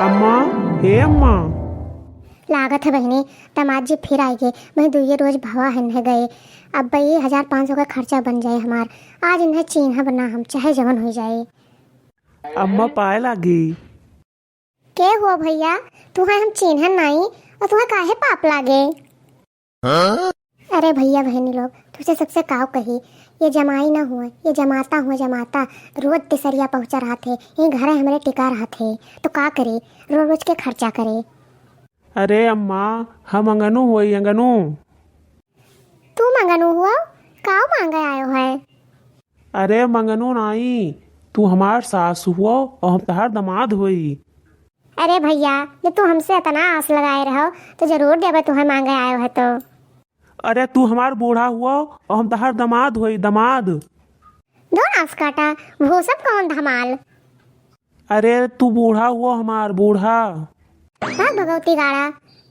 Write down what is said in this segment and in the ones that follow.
अम्मा, हे अम्मा। लागत है बहनी दामाद जी फिर आएंगे। मैं दुइये रोज भवा है गए। अब भाई 1500 का खर्चा बन जाए हमार। आज इन्हें चीन्हा बना हम चाहे जवन हो जाए। अम्मा पाए लागी। के हुआ भैया तुम्हें हम चिन्ह नहीं और तुम्हें काहे पाप लागे? अरे भैया बहनी लोग तुझसे सबसे काव कही ये जमाई ना हुआ, ये जमाता हुआ जमाता रोज तिसरिया पहुंचा रहा थे, ये घर हमारे टिका रहा थे तो का करे, रोज रोज के खर्चा करे। अरे अम्मा हम अंगनू हुई अंगनू। तू मंगनू हुआ काव मांगे आयो है? अरे मंगनू नहीं, तू हमार सास हुआ और हम तहार दामाद हुई। अरे भैया जब तू हमसे इतना आस लगाए रहो तो जरूर देवे तुम्हें मांगे आयो है तो। अरे तू हमार बूढ़ा हुआ और हम तहार दामाद हुई दामाद। दो नास काटा वो सब कौन धमाल। अरे तू बूढ़ा हुआ हमार बूढ़ा। हाँ भगवती गाड़ा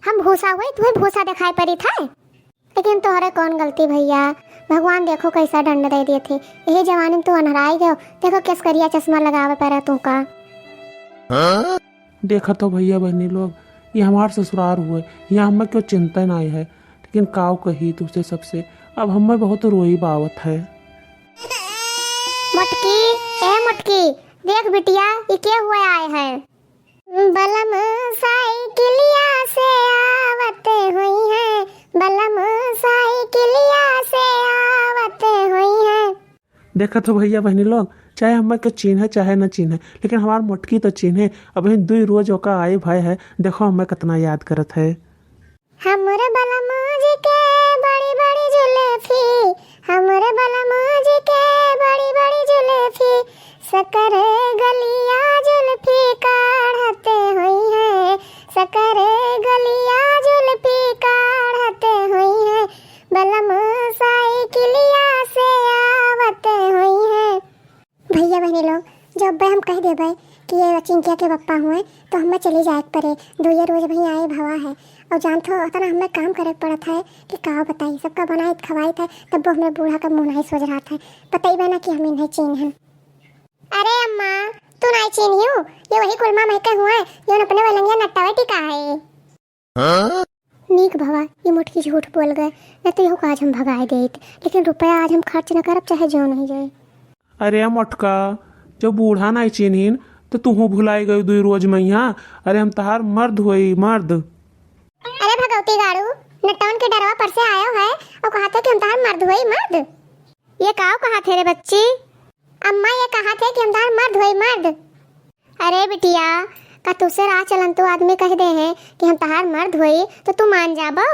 हम भूसा हुए तुम्हें भूसा दिखाई पड़ी था। लेकिन तोहरे कौन गलती भैया, भगवान देखो कैसा दंड दे दिए थे। यही जवानी में तू अनहराई गयो, देखो किस करिया चश्मा लगावे पर तू का। देखा तो भैया बहनी लोग ये हमार ससुराल हुए, यहाँ हमें क्यों चिंता नहीं है, लेकिन काव कही तुझसे सबसे अब हमें बहुत रोई बावत है। मटकी ए मटकी देख बिटिया ये क्या हुआ आए है। बलम साइकिलिया से आवते हुई है, बलम साइकिलिया से आवते हुई है। देखा तो भैया बहनी लोग चाहे हमें के चिन्ह है चाहे न चिन्ह है, लेकिन हमार मोटकी तो चिन्ह है। अब दुई रोज का आए भाई है, देखो हमें कितना याद करत है। हमरे बलमूज के बड़ी बड़ी जुल्फी, हमरे बलमूज के बड़ी बड़ी जुल्फी, सकर गलिया जुल्फी काढ़ते हुई है, सकर गलिया जुल्फी काढ़ते हुई है, बलम साइकिलिया से आवते हुई है। भैया बहनी लोग जब हम कह देवे कि ये चिंकिया के पप्पा हुए तो हमें चली जाए परे। दो ये रोज भैया आए भवा है और जानते हो उतना हमें काम करे पड़ा था कि का बताई सबका बनाए खवाई था, तब वो हमें बूढ़ा का मुँह नहीं सोच रहा था। बताइए ना कि हमें नहीं चीन है। अरे अम्मा तू नहीं चीनियो, ये वही कुलमा महके हुआ है जो अपने वलंगिया नट्टावे टिका है। नीक भवा ये मुठकी झूठ बोल गए, न तो यह आज हम भगाए गए थे, लेकिन रुपया आज हम खर्च न करब चाहे जो नहीं जाए। अरे मोटका जब बूढ़ा नहीं चिन्हिन तो तू भुलाई गई दुई रोज मैया। अरे हम तहार मर्द हुई मर्द। अरे भगवती गाड़ू नटौन के डरवा पर से आयो है और कहा था कि हम तार मर्द हुई मर्द। ये काव कहा थे रे बच्ची? अम्मा ये कहा थे कि हम तार मर्द हुई मर्द। अरे बिटिया का तुझसे राह चलन तो आदमी कह दे हैं कि हम तार मर्द हुई तो तू मान जाबो।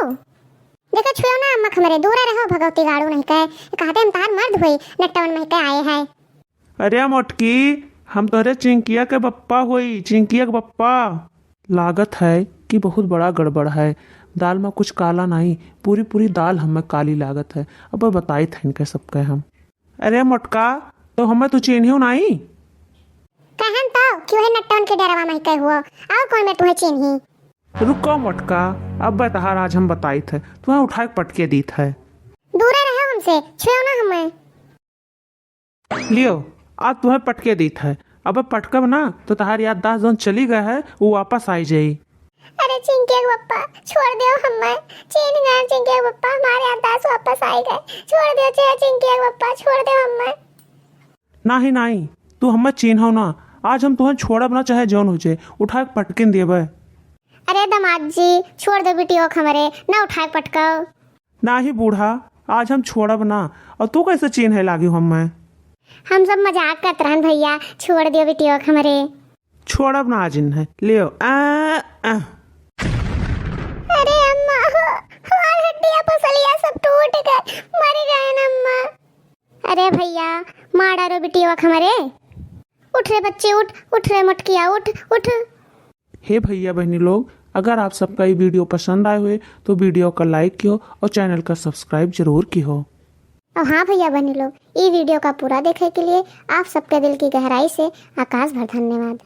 देखो छुओ ना अम्मा खमरे दूर रहो, भगवती गाड़ू नहीं कहे कहते हम तार मर्द हुई नटौन में के आए हैं। अरे मोटकी हम तोहरे चिंकिया के बप्पा हुई, चिंकिया के बप्पा। लागत है कि बहुत बड़ा गड़बड़ है, दाल में कुछ काला नहीं, पूरी पूरी दाल हमें काली लागत है। अब बताई थे इनके सबके हम। अरे मोटका तो हमें तू चिन्हियो नहीं कहन तो क्यों है नटौन के डरवा में कह हुआ और कौन मैं तुम्हें चिन्ही। रुको मोटका अब बतहार आज हम बताई थे तुम्हें उठा के पटके दी थे। दूर रहो हमसे छुओ ना हमें। लियो आज तुम्हें पटके दी था, अब पटकब ना तो तहार याददाश्त जोन चली गए है वो वापस आई जाई। अरे चिंकिया के पप्पा छोड़ दो हमें, चीन गए चिंकिया के पप्पा हमारे याददाश्त वापस आए गए, छोड़ दो चाहे चिंकिया के पप्पा छोड़ दो हमें। नहीं नहीं तू हमें चिन्हो ना, आज हम तुम्हें छोड़ब ना चाहे जौन हो जाए, उठा के पटकिन देबे। अरे दामाद जी छोड़ दो बिटियो खमरे ना उठाए पटकाओ। ना ही बूढ़ा आज हम छोड़ब ना, और तू कैसे चिन्ह लागी हमें? हम सब मजाक करते रहन भैया, छोड़ दियो बिटियो खमरे। छोड़ब ना आज इन्हें लियो आ। अरे अम्मा हमारी हड्डियां पसलियां सब टूट गए, मर गए ना अम्मा। अरे भैया मार डालो बिटियो खमरे। उठ रे बच्चे उठ, उठ रे मटकिया उठ उठ। हे भैया बहनी लोग अगर आप सबका ये वीडियो पसंद आए हुए तो वीडियो का लाइक कियो और चैनल का सब्सक्राइब जरूर की हो। और हाँ भैया बहनी लोग ये वीडियो का पूरा देखने के लिए आप सबके दिल की गहराई से आकाश भर धन्यवाद।